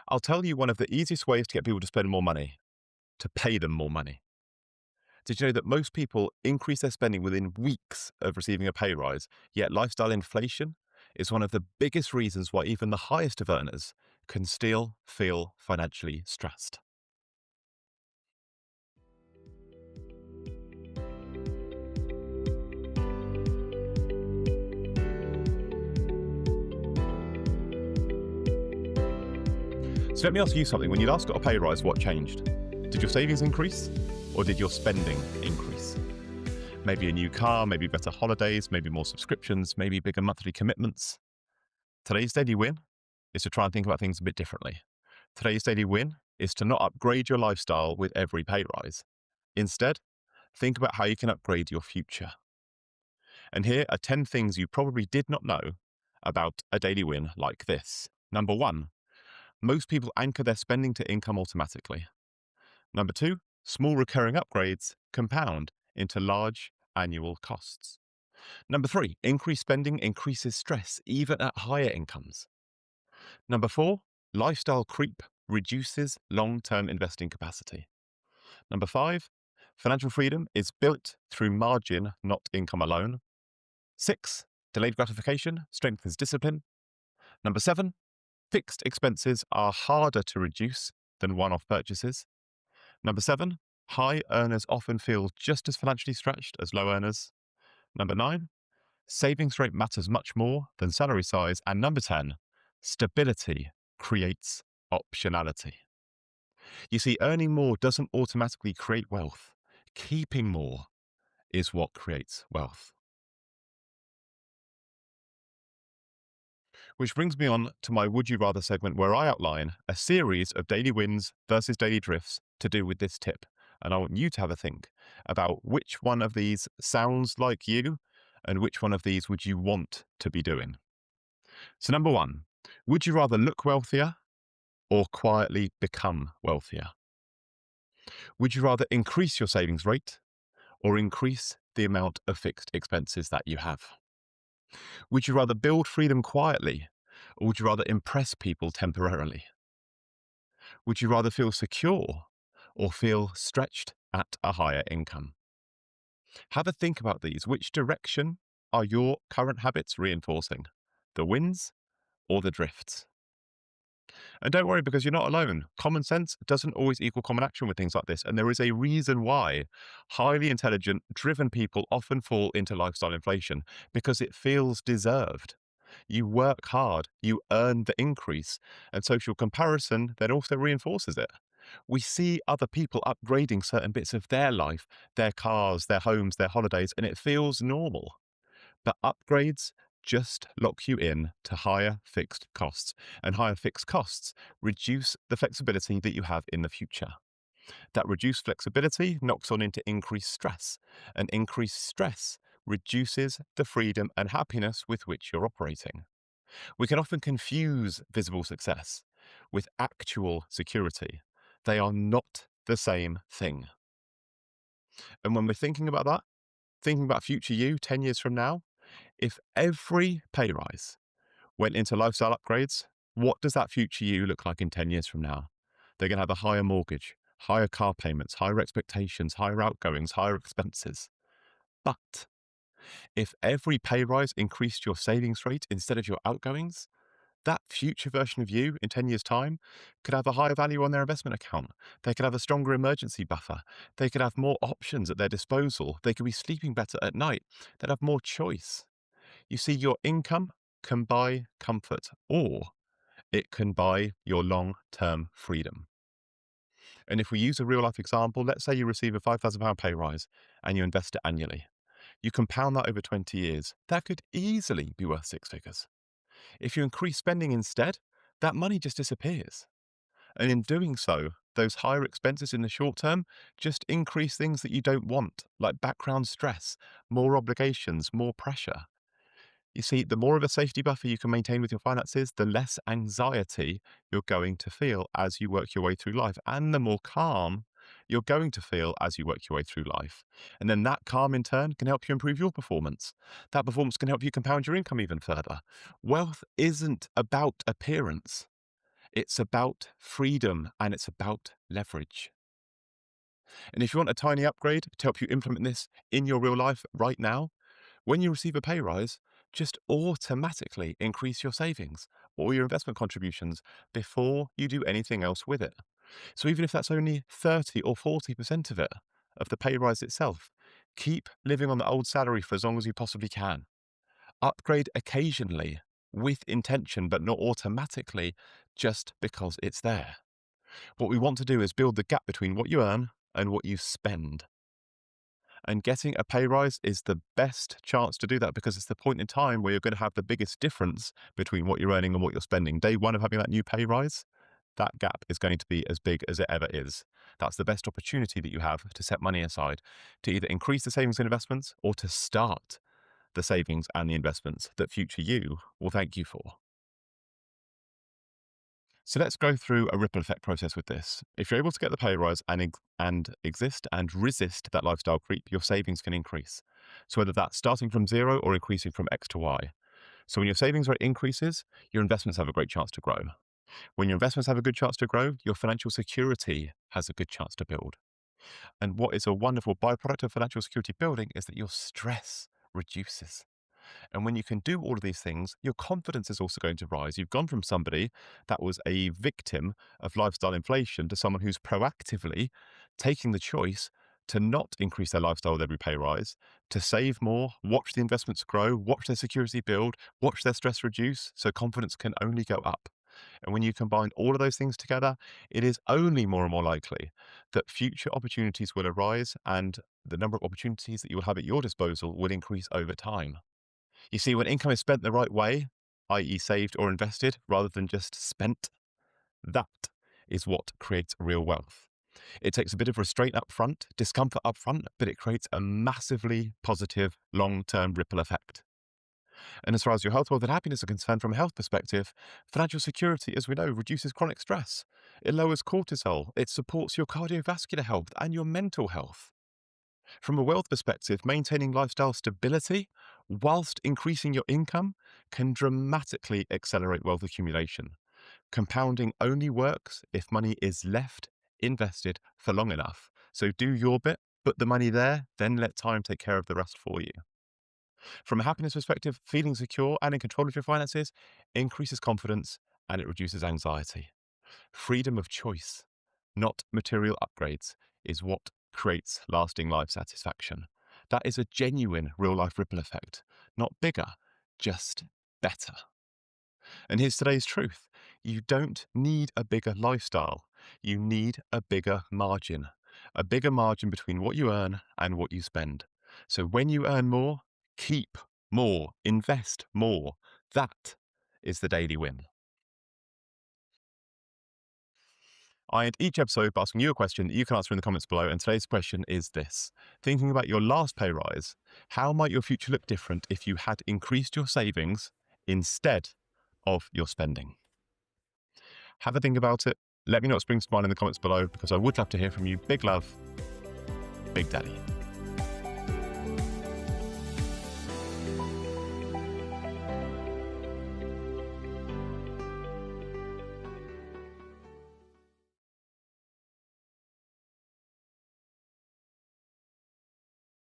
I'll tell you one of the easiest ways to get people to spend more money, to pay them more money. Did you know that most people increase their spending within weeks of receiving a pay rise, yet lifestyle inflation is one of the biggest reasons why even the highest of earners can still feel financially stressed? So let me ask you something. When you last got a pay rise, what changed? Did your savings increase or did your spending increase? Maybe a new car, maybe better holidays, maybe more subscriptions, maybe bigger monthly commitments. Today's daily win is to try and think about things a bit differently. Today's daily win is to not upgrade your lifestyle with every pay rise. Instead, think about how you can upgrade your future. And here are 10 things you probably did not know about a daily win like this. Number one, most people anchor their spending to income automatically. Number two, small recurring upgrades compound into large annual costs. Number three, increased spending increases stress even at higher incomes. Number four, lifestyle creep reduces long-term investing capacity. Number five, financial freedom is built through margin, not income alone. Six, delayed gratification strengthens discipline. Number seven, fixed expenses are harder to reduce than one-off purchases. Number seven, high earners often feel just as financially stretched as low earners. Number nine, savings rate matters much more than salary size. And number 10, stability creates optionality. You see, earning more doesn't automatically create wealth. Keeping more is what creates wealth. Which brings me on to my Would You Rather segment, where I outline a series of daily wins versus daily drifts to do with this tip. And I want you to have a think about which one of these sounds like you and which one of these would you want to be doing. So, number one, would you rather look wealthier or quietly become wealthier? Would you rather increase your savings rate or increase the amount of fixed expenses that you have? Would you rather build freedom quietly or would you rather impress people temporarily? Would you rather feel secure or feel stretched at a higher income? Have a think about these. Which direction are your current habits reinforcing? The wins or the drifts? And don't worry, because you're not alone. Common sense doesn't always equal common action with things like this. And there is a reason why highly intelligent, driven people often fall into lifestyle inflation, because it feels deserved. You work hard, you earn the increase, and social comparison then also reinforces it. We see other people upgrading certain bits of their life, their cars, their homes, their holidays, and it feels normal. But upgrades just lock you in to higher fixed costs, and higher fixed costs reduce the flexibility that you have in the future. That reduced flexibility knocks on into increased stress, and increased stress reduces the freedom and happiness with which you're operating. We can often confuse visible success with actual security. They are not the same thing. And when we're thinking about that, thinking about future you 10 years from now, if every pay rise went into lifestyle upgrades, what does that future you look like in 10 years from now? They're going to have a higher mortgage, higher car payments, higher expectations, higher outgoings, higher expenses. But if every pay rise increased your savings rate instead of your outgoings, that future version of you in 10 years' time could have a higher value on their investment account. They could have a stronger emergency buffer. They could have more options at their disposal. They could be sleeping better at night. They'd have more choice. You see, your income can buy comfort, or it can buy your long-term freedom. And if we use a real-life example, let's say you receive a £5,000 pay rise and you invest it annually. You compound that over 20 years. That could easily be worth six figures. If you increase spending instead, that money just disappears. And in doing so, those higher expenses in the short term just increase things that you don't want, like background stress, more obligations, more pressure. You see, the more of a safety buffer you can maintain with your finances, the less anxiety you're going to feel as you work your way through life, and the more calm you're going to feel as you work your way through life. And then that calm in turn can help you improve your performance. That performance can help you compound your income even further. Wealth isn't about appearance. It's about freedom and it's about leverage. And if you want a tiny upgrade to help you implement this in your real life right now, when you receive a pay rise, just automatically increase your savings or your investment contributions before you do anything else with it. So even if that's only 30 or 40% of it, of the pay rise itself, keep living on the old salary for as long as you possibly can. Upgrade occasionally with intention, but not automatically just because it's there. What we want to do is build the gap between what you earn and what you spend. And getting a pay rise is the best chance to do that because it's the point in time where you're going to have the biggest difference between what you're earning and what you're spending. Day one of having that new pay rise, that gap is going to be as big as it ever is. That's the best opportunity that you have to set money aside to either increase the savings and investments or to start the savings and the investments that future you will thank you for. So let's go through a ripple effect process with this. If you're able to get the pay rise and exist and resist that lifestyle creep, your savings can increase. So whether that's starting from zero or increasing from X to Y. So when your savings rate increases, your investments have a great chance to grow. When your investments have a good chance to grow, your financial security has a good chance to build. And what is a wonderful byproduct of financial security building is that your stress reduces. And when you can do all of these things, your confidence is also going to rise. You've gone from somebody that was a victim of lifestyle inflation to someone who's proactively taking the choice to not increase their lifestyle with every pay rise, to save more, watch the investments grow, watch their security build, watch their stress reduce, so confidence can only go up. And when you combine all of those things together, it is only more and more likely that future opportunities will arise and the number of opportunities that you will have at your disposal will increase over time. You see, when income is spent the right way, i.e., saved or invested, rather than just spent, that is what creates real wealth. It takes a bit of restraint up front, discomfort up front, but it creates a massively positive long-term ripple effect. And as far as your health, wealth, and happiness are concerned from a health perspective, financial security, as we know, reduces chronic stress. It lowers cortisol. It supports your cardiovascular health and your mental health. From a wealth perspective, maintaining lifestyle stability whilst increasing your income can dramatically accelerate wealth accumulation. Compounding only works if money is left invested for long enough. So do your bit, put the money there, then let time take care of the rest for you. From a happiness perspective, feeling secure and in control of your finances increases confidence and it reduces anxiety. Freedom of choice, not material upgrades, is what creates lasting life satisfaction. That is a genuine real life ripple effect, not bigger, just better. And here's today's truth. You don't need a bigger lifestyle. You need a bigger margin between what you earn and what you spend. So when you earn more, keep more, invest more. That is the daily win. I end each episode by asking you a question that you can answer in the comments below, and today's question is this. Thinking about your last pay rise, how might your future look different if you had increased your savings instead of your spending? Have a think about it. Let me know what springs to mind in the comments below because I would love to hear from you. Big love, Big Daddy.